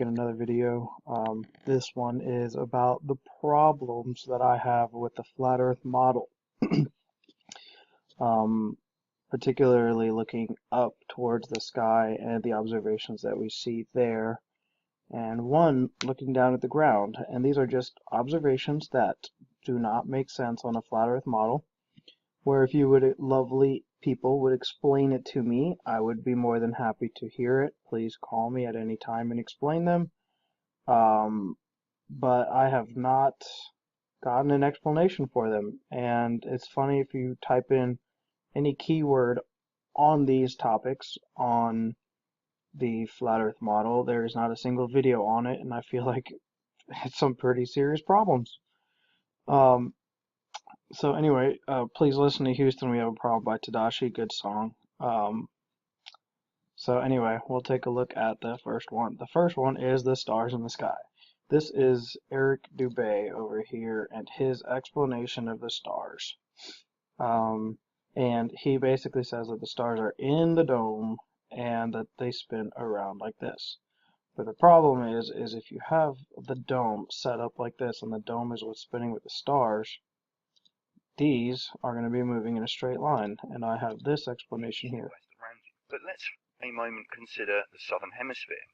making another video. This one is about the problems that I have with the flat Earth model, um, particularly looking up towards the sky and the observations that we see there, and one looking down at the ground. And these are just observations that do not make sense on a flat Earth model, where if you would, lovely people, would explain it to me, I would be more than happy to hear it. Please call me at any time and explain them. But I have not gotten an explanation for them. And it's funny, if you type in any keyword on these topics on the flat Earth model, there is not a single video on it, and I feel like it's some pretty serious problems. Um, So anyway, please listen to Houston, We Have a Problem by Tadashi. Good song. So anyway, we'll take a look at the first one. The first one is the stars in the sky. This is Eric Dubé over here and his explanation of the stars. And he basically says that the stars are in the dome and that they spin around like this. But the problem is if you have the dome set up like this and the dome is what's spinning with the stars, these are going to be moving in a straight line, and I have this explanation here. But let's for a moment consider the southern hemisphere,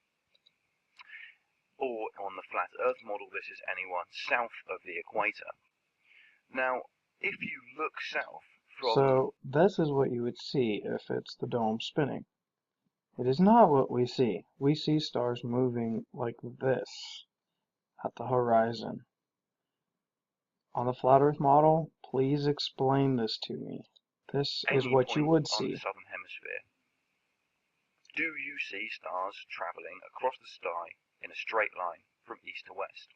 or on the flat Earth model, this is anyone south of the equator. Now, if you look south from... So this is what you would see if it's the dome spinning. It is not what we see. We see stars moving like this at the horizon. On the flat Earth model, please explain this to me. This is what you would see. On the southern hemisphere, do you see stars traveling across the sky in a straight line from east to west?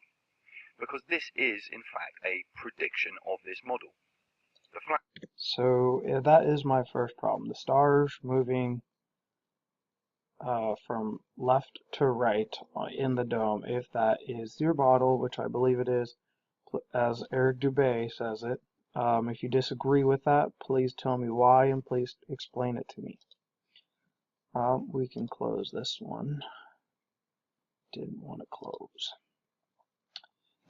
Because this is, in fact, a prediction of this model. So that is my first problem. The stars moving from left to right in the dome, if that is your model, which I believe it is, as Eric Dubé says it. If you disagree with that, please tell me why and please explain it to me. We can close this one. Didn't want to close.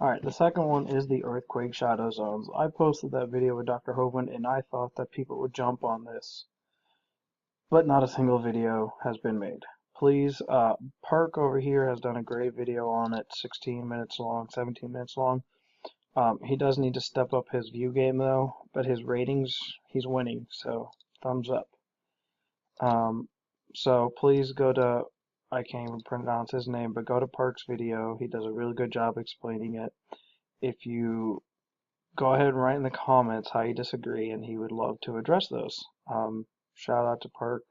Alright, the second one is the earthquake shadow zones. I posted that video with Dr. Hovind and I thought that people would jump on this, but not a single video has been made. Please, Park over here has done a great video on it, 16 minutes long, 17 minutes long. He does need to step up his view game though, but his ratings, he's winning, so thumbs up. So please go to, I can't even pronounce his name, but go to Park's video. He does a really good job explaining it. If you go ahead and write in the comments how you disagree, and he would love to address those. Shout out to Park.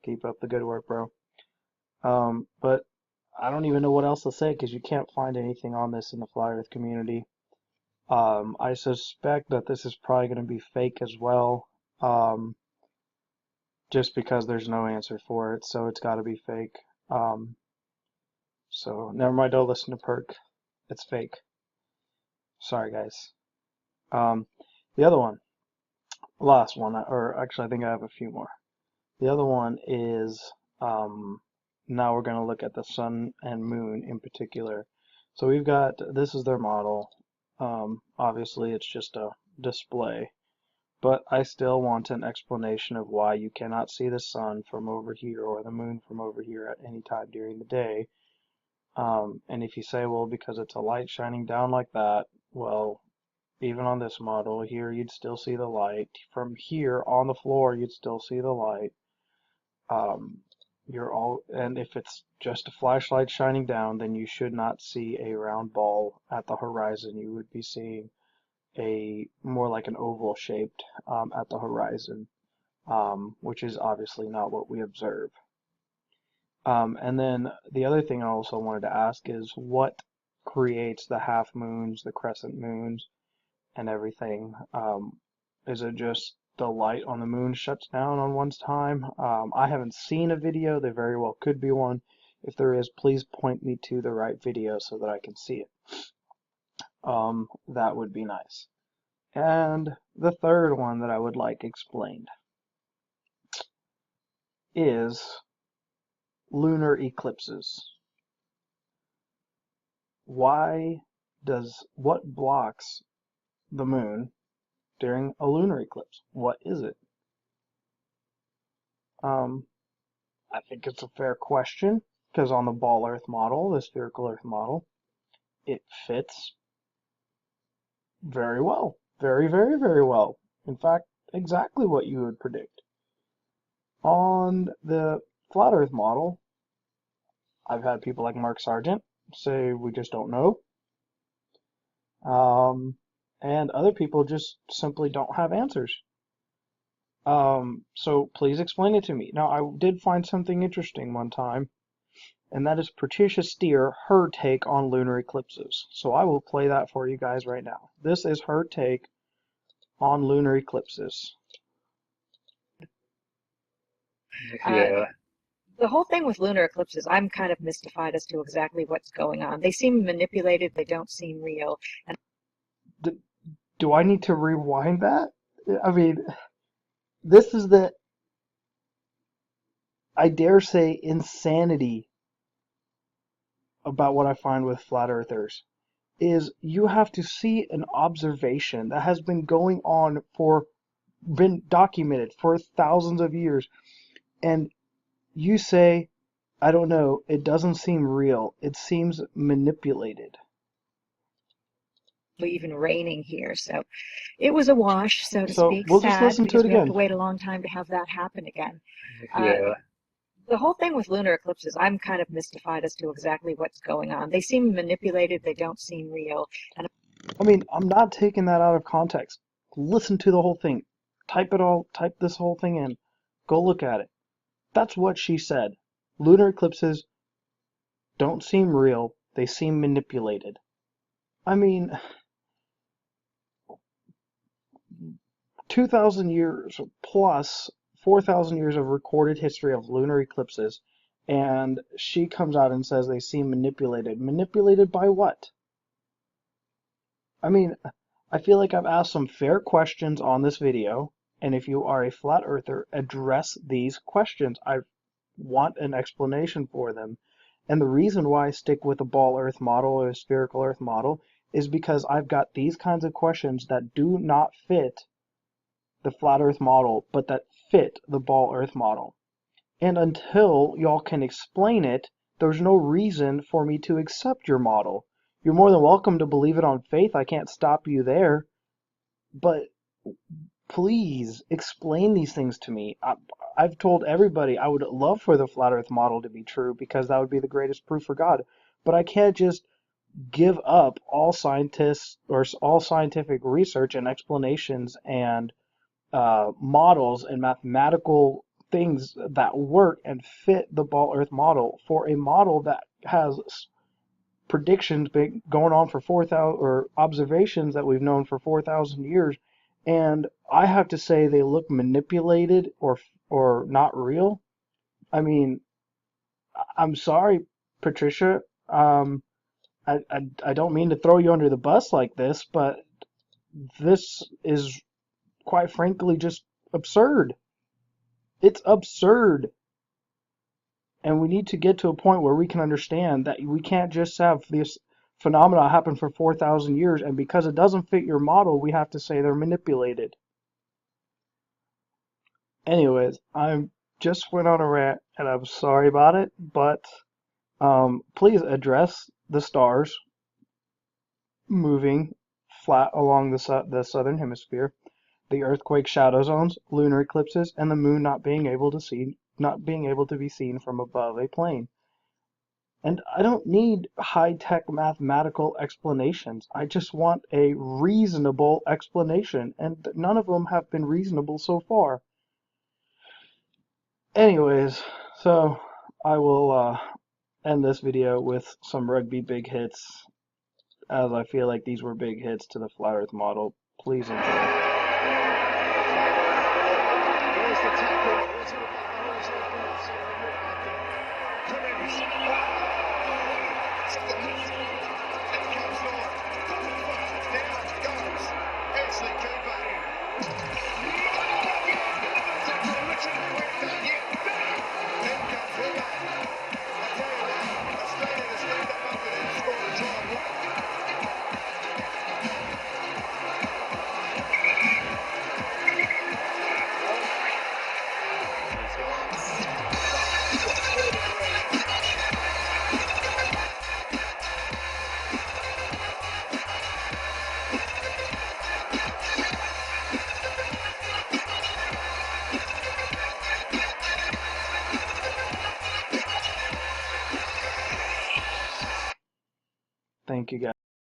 Keep up the good work, bro. But I don't even know what else to say because you can't find anything on this in the flat Earth community. I suspect that this is probably going to be fake as well, just because there's no answer for it, so it's got to be fake. So never mind, don't listen to Perk. It's fake. Sorry, guys. The other one, last one, or actually I think I have a few more. The other one is, now we're going to look at the sun and moon in particular. So we've got, this is their model. Obviously it's just a display, but I still want an explanation of why you cannot see the sun from over here or the moon from over here at any time during the day. And if you say, well, because it's a light shining down like that, well, even on this model here, you'd still see the light. From here on the floor, you'd still see the light. And if it's just a flashlight shining down, then you should not see a round ball at the horizon. You would be seeing a more like an oval shaped at the horizon, which is obviously not what we observe. And then the other thing I also wanted to ask is what creates the half moons, the crescent moons, and everything? Is it just the light on the moon shuts down on one's time? I haven't seen a video. There very well could be one. If there is, please point me to the right video so that I can see it. That would be nice. And the third one that I would like explained is lunar eclipses. what blocks the moon during a lunar eclipse? What is it? I think it's a fair question because on the ball Earth model, the spherical Earth model, it fits very well. Very, very, very well. In fact, exactly what you would predict. On the flat Earth model, I've had people like Mark Sargent say we just don't know. And other people just simply don't have answers. So please explain it to me. Now, I did find something interesting one time, and that is Patricia Steer, her take on lunar eclipses. So I will play that for you guys right now. This is her take on lunar eclipses. Yeah. The whole thing with lunar eclipses, I'm kind of mystified as to exactly what's going on. They seem manipulated, they don't seem real. And Do I need to rewind that? I mean, this is the, I dare say, insanity about what I find with flat earthers is you have to see an observation that has been going on been documented for thousands of years, and you say, I don't know, it doesn't seem real, it seems manipulated. even raining here, so it was a wash, so to So speak. we'll just Sad listen to because it we have to again. wait a long time to have that happen again. Yeah. The whole thing with lunar eclipses, I'm kind of mystified as to exactly what's going on. They seem manipulated, they don't seem real. And I mean, I'm not taking that out of context. Listen to the whole thing. Type this whole thing in. Go look at it. That's what she said. Lunar eclipses don't seem real, they seem manipulated. I mean, 2,000 years plus 4,000 years of recorded history of lunar eclipses, and she comes out and says they seem manipulated. Manipulated by what? I mean, I feel like I've asked some fair questions on this video, and if you are a flat earther, address these questions. I want an explanation for them. And the reason why I stick with a ball earth model or a spherical earth model is because I've got these kinds of questions that do not fit the flat earth model, but that fit the ball earth model. And until y'all can explain it, there's no reason for me to accept your model. You're more than welcome to believe it on faith. I can't stop you there. But please explain these things to me. I've told everybody I would love for the flat earth model to be true because that would be the greatest proof for God. But I can't just give up all scientists or all scientific research and explanations and models and mathematical things that work and fit the ball earth model for a model that has predictions been going on for 4,000 or observations that we've known for 4,000 years, and I have to say they look manipulated or not real. I mean, I'm sorry, Patricia. I don't mean to throw you under the bus like this, but this is quite frankly just absurd. It's absurd. And we need to get to a point where we can understand that we can't just have this phenomena happen for 4,000 years, and because it doesn't fit your model, we have to say they're manipulated. Anyways, I just went on a rant, and I'm sorry about it, but please address the stars moving flat along the southern hemisphere, the earthquake shadow zones, lunar eclipses, and the moon not being able to be seen from above a plane. And I don't need high-tech mathematical explanations. I just want a reasonable explanation, and none of them have been reasonable so far. Anyways, so I will end this video with some rugby big hits, as I feel like these were big hits to the flat earth model. Please enjoy. Thank you, guys.